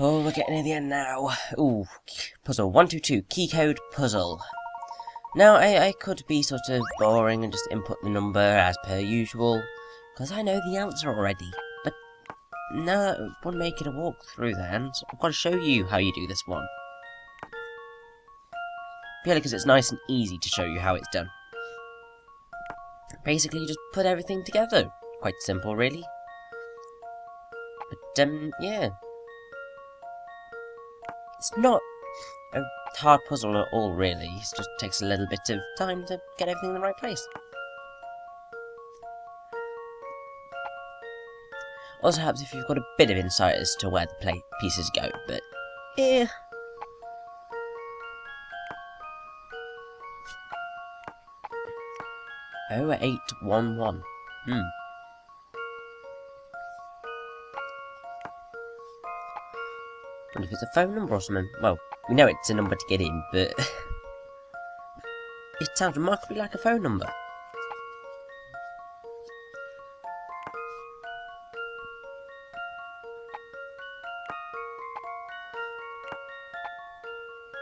Oh, we're getting near the end now. Ooh, puzzle 122, key code puzzle. Now, I could be sort of boring and just input the number as per usual, because I know the answer already. But now that we're making a walkthrough then, so I've got to show you how you do this one. Purely because it's nice and easy to show you how it's done. Basically, you just put everything together. Quite simple, really. But, yeah. It's not a hard puzzle at all, really. It just takes a little bit of time to get everything in the right place. Also helps if you've got a bit of insight as to where the pieces go, but yeah. Oh, 811. Wonder if it's a phone number or something. Well, we know it's a number to get in, but it sounds remarkably like a phone number.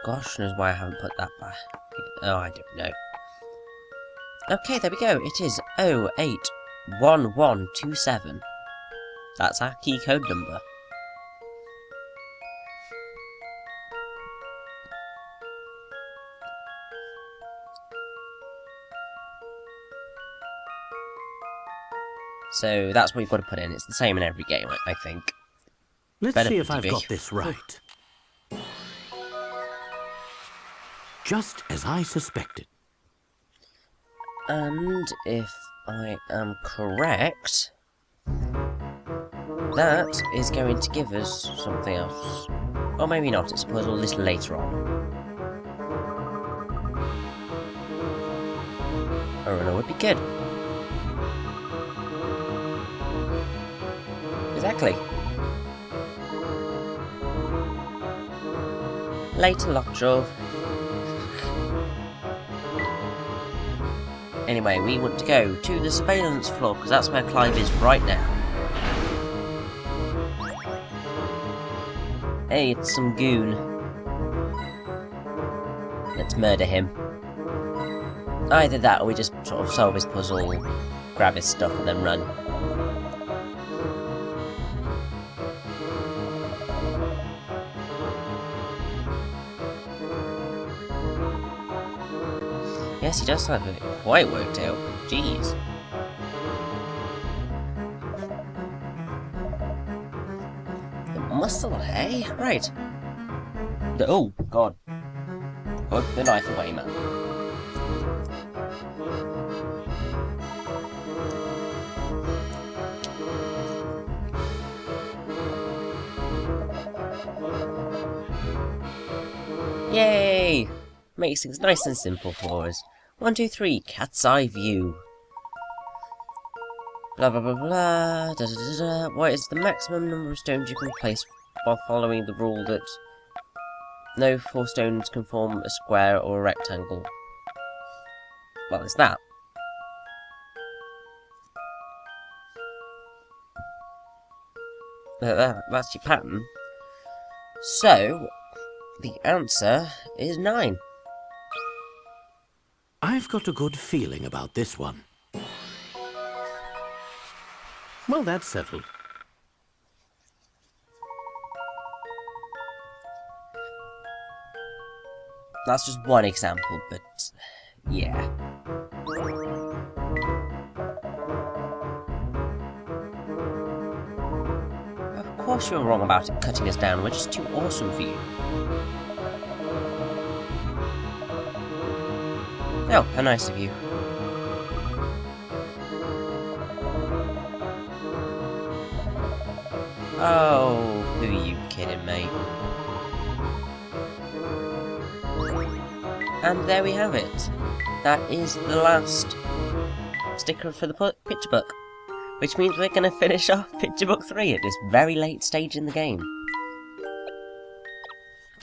Gosh knows why I haven't put that back. Oh, I don't know. Okay, there we go. It is 081127. That's our key code number. So that's what you've got to put in. It's the same in every game, I think. Let's see if I've got this right. Just as I suspected. And if I am correct, that is going to give us something else. Or maybe not, it's a puzzle a little later on. A runner would be good. Exactly. Later, Lockjaw. Anyway, we want to go to the surveillance floor, because that's where Clive is right now. Hey, it's some goon. Let's murder him. Either that, or we just sort of solve his puzzle, grab his stuff, and then run. Yes, he does have it quite worked out. Jeez. The muscle, eh? Right. Oh, God. Put the knife away, man. Yay! Makes things nice and simple for us. 1, 2, 3, cat's eye view. Blah blah blah blah. Da, da, da, da. What is the maximum number of stones you can place while following the rule that no 4 stones can form a square or a rectangle? Well, it's that. That's your pattern. So, the answer is 9. I've got a good feeling about this one. Well, that's settled. That's just one example, but yeah. Of course you're wrong about it cutting us down. We're just too awesome for you. Oh, how nice of you. Oh, who are you kidding, mate? And there we have it. That is the last sticker for the picture book. Which means we're going to finish off picture book 3 at this very late stage in the game.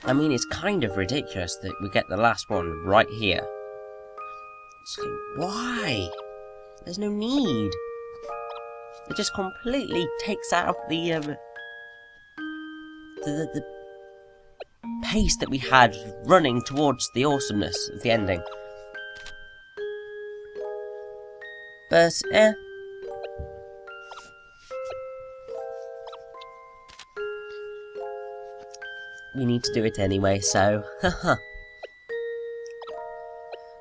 I mean, it's kind of ridiculous that we get the last one right here. So why? There's no need. It just completely takes out the the pace that we had running towards the awesomeness of the ending. But, we need to do it anyway, so, haha.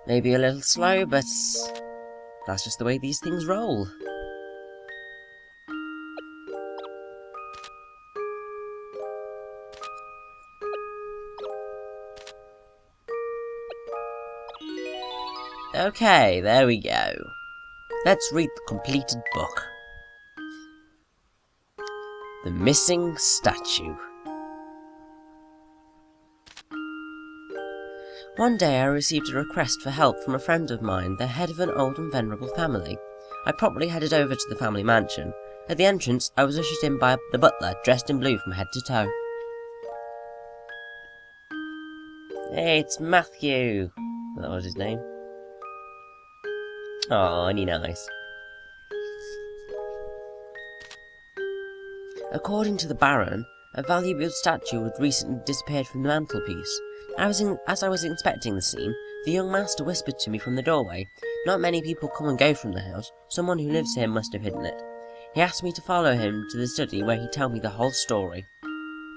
Maybe a little slow, but that's just the way these things roll. Okay, there we go. Let's read the completed book. The Missing Statue. One day I received a request for help from a friend of mine, the head of an old and venerable family. I promptly headed over to the family mansion. At the entrance, I was ushered in by the butler, dressed in blue from head to toe. Hey, it's Matthew. That was his name. Oh, ain't he nice? According to the Baron, a valuable statue had recently disappeared from the mantelpiece. As I was inspecting the scene, the young master whispered to me from the doorway. Not many people come and go from the house. Someone who lives here must have hidden it. He asked me to follow him to the study where he'd tell me the whole story.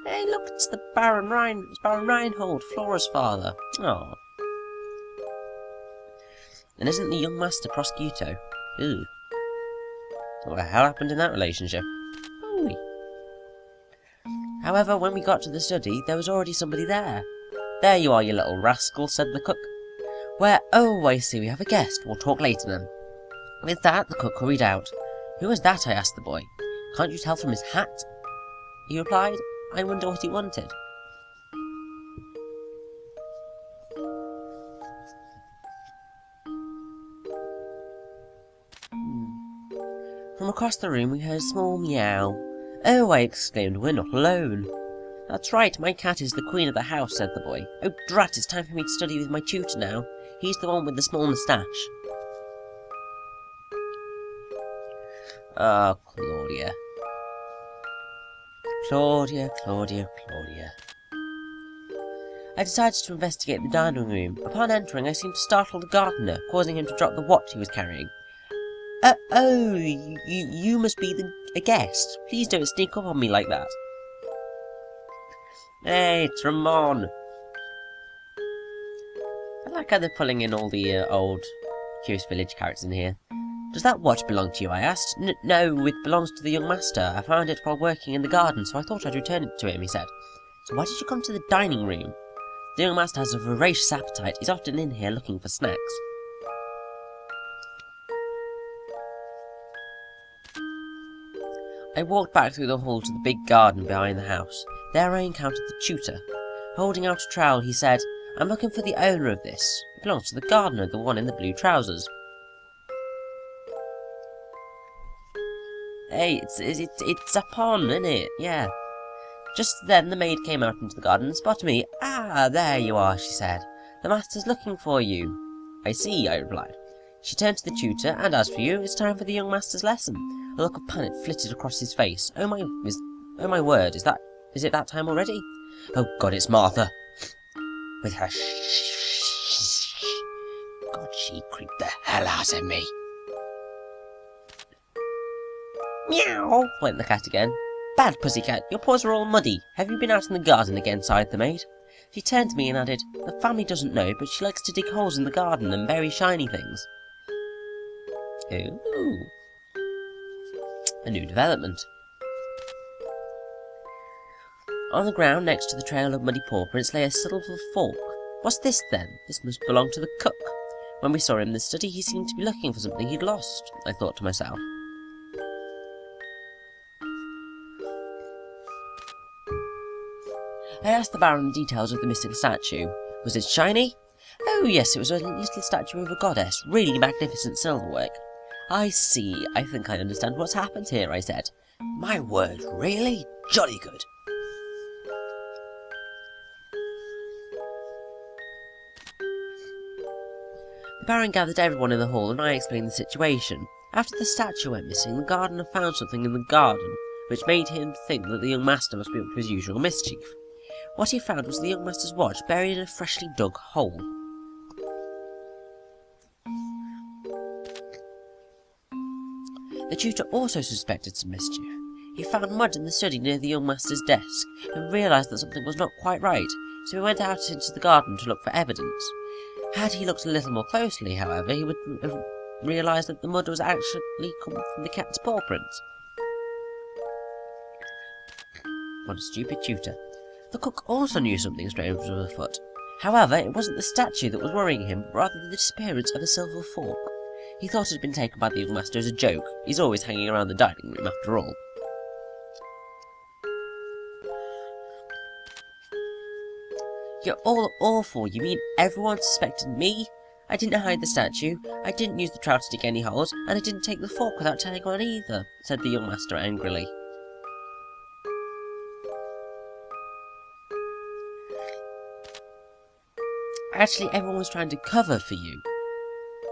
Hey, look, it's the Baron Reinhold, Flora's father. Oh. And isn't the young master Prosciutto? Ew. What the hell happened in that relationship? Holy. However, when we got to the study, there was already somebody there. There you are, you little rascal, said the cook. Where? Oh, I see, we have a guest. We'll talk later then. With that, the cook hurried out. Who was that? I asked the boy. Can't you tell from his hat? He replied. I wonder what he wanted. From across the room we heard a small meow. Oh, I exclaimed, we're not alone. That's right, my cat is the queen of the house, said the boy. Oh, drat, it's time for me to study with my tutor now. He's the one with the small moustache. Ah, Claudia. Claudia. I decided to investigate the dining room. Upon entering, I seemed to startle the gardener, causing him to drop the watch he was carrying. Oh, you must be a guest. Please don't sneak up on me like that. Hey, it's Ramon. I like how they're pulling in all the old Curious Village characters in here. Does that watch belong to you, I asked. No, it belongs to the young master. I found it while working in the garden, so I thought I'd return it to him, he said. So why did you come to the dining room? The young master has a voracious appetite. He's often in here looking for snacks. I walked back through the hall to the big garden behind the house. There I encountered the tutor. Holding out a trowel, he said, I'm looking for the owner of this. It belongs to the gardener, the one in the blue trousers. Hey, it's a pond, isn't it? Yeah. Just then the maid came out into the garden and spotted me. Ah, there you are, she said. The master's looking for you. I see, I replied. She turned to the tutor, and as for you, it's time for the young master's lesson. A look of panic flitted across his face. Oh my word, is it that time already? Oh God, it's Martha. With her God, she creeped the hell out of me. Meow, went the cat again. Bad pussycat, your paws are all muddy. Have you been out in the garden again? Sighed the maid. She turned to me and added, the family doesn't know, but she likes to dig holes in the garden and bury shiny things. Ooh. A new development. On the ground next to the trail of muddy paw prints lay a silver fork. What's this then? This must belong to the cook. When we saw him in the study, he seemed to be looking for something he'd lost, I thought to myself. I asked the Baron the details of the missing statue. Was it shiny? Oh yes, it was a little statue of a goddess, really magnificent silverwork. I see, I think I understand what's happened here, I said. My word, really? Jolly good. The Baron gathered everyone in the hall and I explained the situation. After the statue went missing, the gardener found something in the garden. which made him think that the young master must be up to his usual mischief. What he found was the young master's watch buried in a freshly dug hole. The tutor also suspected some mischief. He found mud in the study near the young master's desk, and realised that something was not quite right, so he went out into the garden to look for evidence. Had he looked a little more closely, however, he would have realised that the mud was actually coming from the cat's paw prints. What a stupid tutor. The cook also knew something strange was afoot. However, it wasn't the statue that was worrying him, but rather the disappearance of a silver fork. He thought it had been taken by the young master as a joke. He's always hanging around the dining room after all. You're all awful. You mean everyone suspected me? I didn't hide the statue, I didn't use the trowel to dig any holes, and I didn't take the fork without telling anyone either, said the young master angrily. Actually, everyone was trying to cover for you.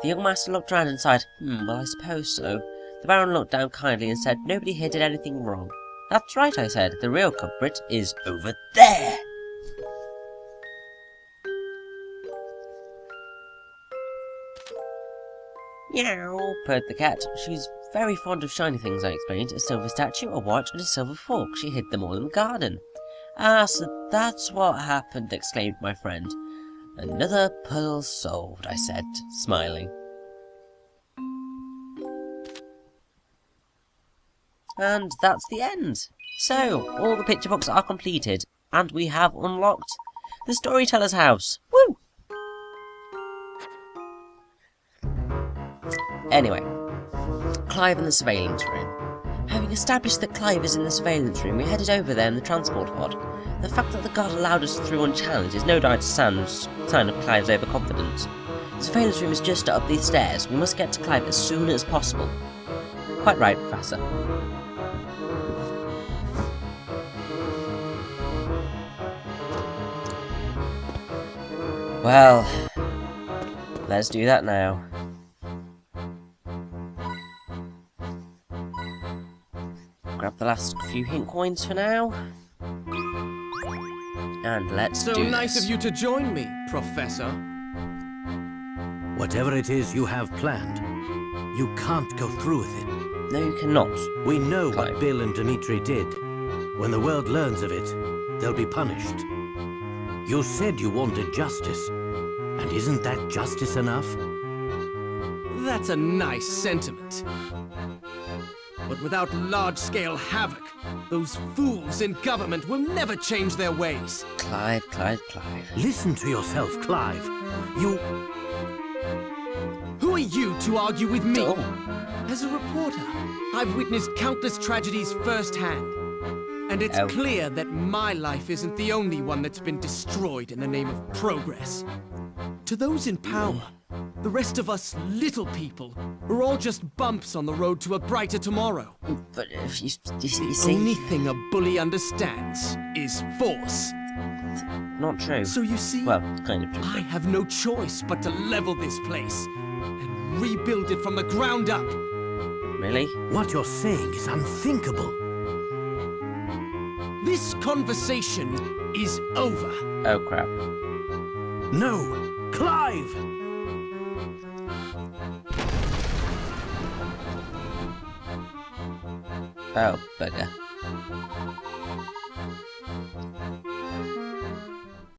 The young master looked round and sighed, well, I suppose so. The Baron looked down kindly and said, nobody here did anything wrong. That's right, I said, the real culprit is over there. Meow, purred the cat. She's very fond of shiny things, I explained. A silver statue, a watch, and a silver fork. She hid them all in the garden. Ah, so that's what happened, exclaimed my friend. Another puzzle solved, I said, smiling. And that's the end. So, all the picture books are completed, and we have unlocked the Storyteller's House. Woo! Anyway, Clive in the surveillance room. Having established that Clive is in the surveillance room, we headed over there in the transport pod. The fact that the guard allowed us through unchallenged is no doubt a sign of Clive's overconfidence. The surveillance room is just up these stairs. We must get to Clive as soon as possible. Quite right, Professor. Well, let's do that now. Grab the last few hint coins for now. And let's do this. So nice of you to join me, Professor. Whatever it is you have planned, you can't go through with it. No, you cannot. We know Clive. what Bill and Dimitri did. When the world learns of it, they'll be punished. You said you wanted justice. And isn't that justice enough? That's a nice sentiment. But without large-scale havoc, those fools in government will never change their ways. Clive. Listen to yourself, Clive. You... Who are you to argue with me? Oh. As a reporter, I've witnessed countless tragedies firsthand. And it's clear that my life isn't the only one that's been destroyed in the name of progress. To those in power, the rest of us little people are all just bumps on the road to a brighter tomorrow. But if you The see... only thing a bully understands is force. Not true. So you see, Well, kind of true. I have no choice but to level this place and rebuild it from the ground up. Really? What you're saying is unthinkable. This conversation is over. Oh, crap. No! Clive! Oh, bugger.